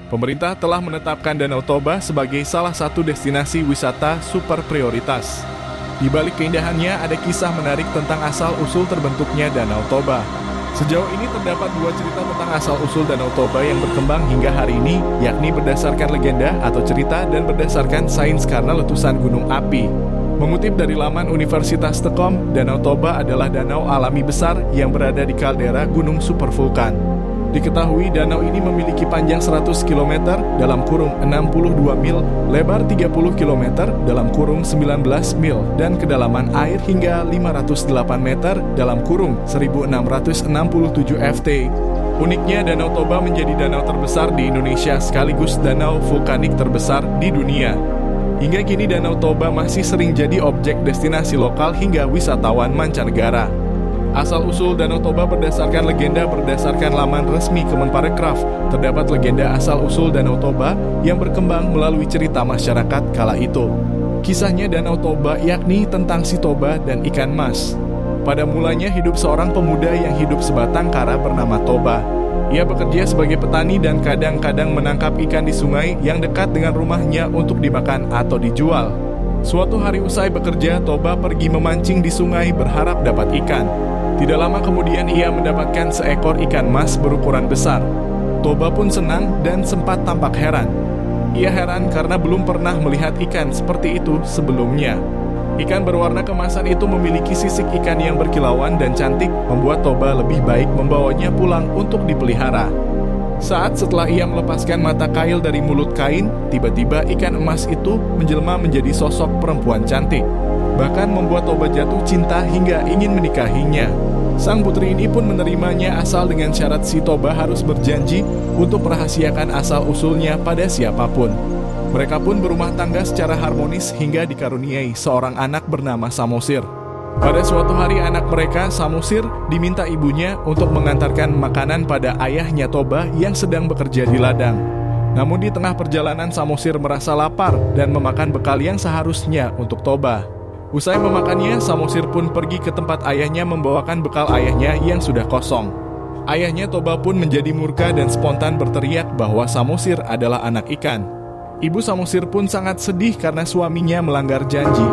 Pemerintah telah menetapkan Danau Toba sebagai salah satu destinasi wisata super prioritas. Di balik keindahannya ada kisah menarik tentang asal-usul terbentuknya Danau Toba. Sejauh ini terdapat dua cerita tentang asal-usul Danau Toba yang berkembang hingga hari ini, yakni berdasarkan legenda atau cerita dan berdasarkan sains karena letusan gunung api. Mengutip dari laman Universitas Tekom, Danau Toba adalah danau alami besar yang berada di kaldera gunung supervulkan. Diketahui danau ini memiliki panjang 100 km dalam kurung 62 mil, lebar 30 km dalam kurung 19 mil, dan kedalaman air hingga 508 meter dalam kurung 1667 ft. Uniknya Danau Toba menjadi danau terbesar di Indonesia sekaligus danau vulkanik terbesar di dunia. Hingga kini Danau Toba masih sering jadi objek destinasi lokal hingga wisatawan mancanegara. Asal-usul Danau Toba berdasarkan legenda berdasarkan laman resmi Kemenparekraf. Terdapat legenda asal-usul Danau Toba yang berkembang melalui cerita masyarakat kala itu. Kisahnya Danau Toba yakni tentang si Toba dan ikan mas. Pada mulanya hidup seorang pemuda yang hidup sebatang kara bernama Toba. Ia bekerja sebagai petani dan kadang-kadang menangkap ikan di sungai yang dekat dengan rumahnya untuk dimakan atau dijual. Suatu hari usai bekerja, Toba pergi memancing di sungai berharap dapat ikan. Tidak lama kemudian ia mendapatkan seekor ikan mas berukuran besar. Toba pun senang dan sempat tampak heran. Ia heran karena belum pernah melihat ikan seperti itu sebelumnya. Ikan berwarna kemasan itu memiliki sisik ikan yang berkilauan dan cantik, membuat Toba lebih baik membawanya pulang untuk dipelihara. Saat setelah ia melepaskan mata kail dari mulut kain, tiba-tiba ikan emas itu menjelma menjadi sosok perempuan cantik. Bahkan membuat Toba jatuh cinta hingga ingin menikahinya. Sang putri ini pun menerimanya asal dengan syarat si Toba harus berjanji untuk merahasiakan asal-usulnya pada siapapun. Mereka pun berumah tangga secara harmonis hingga dikaruniai seorang anak bernama Samosir. Pada suatu hari anak mereka, Samosir, diminta ibunya untuk mengantarkan makanan pada ayahnya Toba yang sedang bekerja di ladang. Namun di tengah perjalanan Samosir merasa lapar dan memakan bekal yang seharusnya untuk Toba. Usai memakannya, Samosir pun pergi ke tempat ayahnya membawakan bekal ayahnya yang sudah kosong. Ayahnya Toba pun menjadi murka dan spontan berteriak bahwa Samosir adalah anak ikan. Ibu Samosir pun sangat sedih karena suaminya melanggar janji.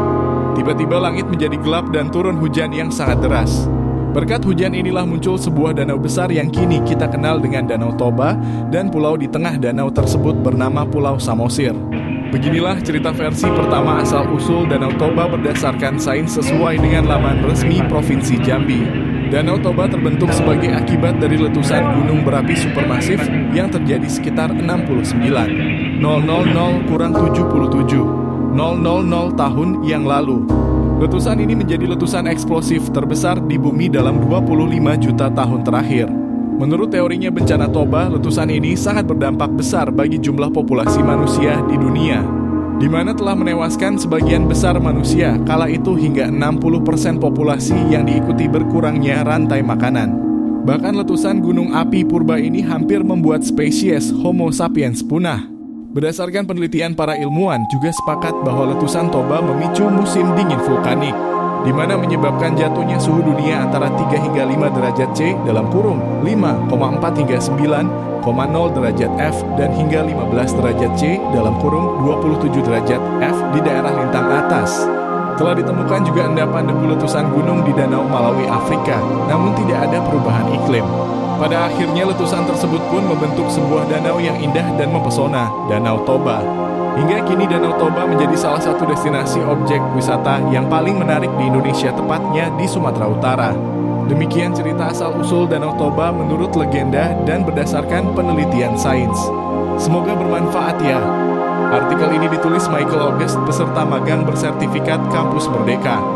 Tiba-tiba langit menjadi gelap dan turun hujan yang sangat deras. Berkat hujan inilah muncul sebuah danau besar yang kini kita kenal dengan Danau Toba, dan pulau di tengah danau tersebut bernama Pulau Samosir. Beginilah cerita versi pertama asal-usul Danau Toba berdasarkan sains sesuai dengan laman resmi Provinsi Jambi. Danau Toba terbentuk sebagai akibat dari letusan gunung berapi supermasif yang terjadi sekitar 69,000 kurang 77,000 tahun yang lalu. Letusan ini menjadi letusan eksplosif terbesar di bumi dalam 25 juta tahun terakhir. Menurut teorinya bencana Toba, letusan ini sangat berdampak besar bagi jumlah populasi manusia di dunia, di mana telah menewaskan sebagian besar manusia, kala itu hingga 60% populasi yang diikuti berkurangnya rantai makanan. Bahkan letusan gunung api purba ini hampir membuat spesies Homo sapiens punah. Berdasarkan penelitian para ilmuwan juga sepakat bahwa letusan Toba memicu musim dingin vulkanik, di mana menyebabkan jatuhnya suhu dunia antara 3 hingga 5 derajat C dalam kurung 5,4 hingga 9,0 derajat F dan hingga 15 derajat C dalam kurung 27 derajat F di daerah lintang atas. Telah ditemukan juga endapan debu letusan gunung di Danau Malawi, Afrika, namun tidak ada perubahan iklim. Pada akhirnya letusan tersebut pun membentuk sebuah danau yang indah dan mempesona, Danau Toba. Hingga kini Danau Toba menjadi salah satu destinasi objek wisata yang paling menarik di Indonesia, tepatnya di Sumatera Utara. Demikian cerita asal-usul Danau Toba menurut legenda dan berdasarkan penelitian sains. Semoga bermanfaat ya. Artikel ini ditulis Michael August, peserta magang bersertifikat Kampus Merdeka.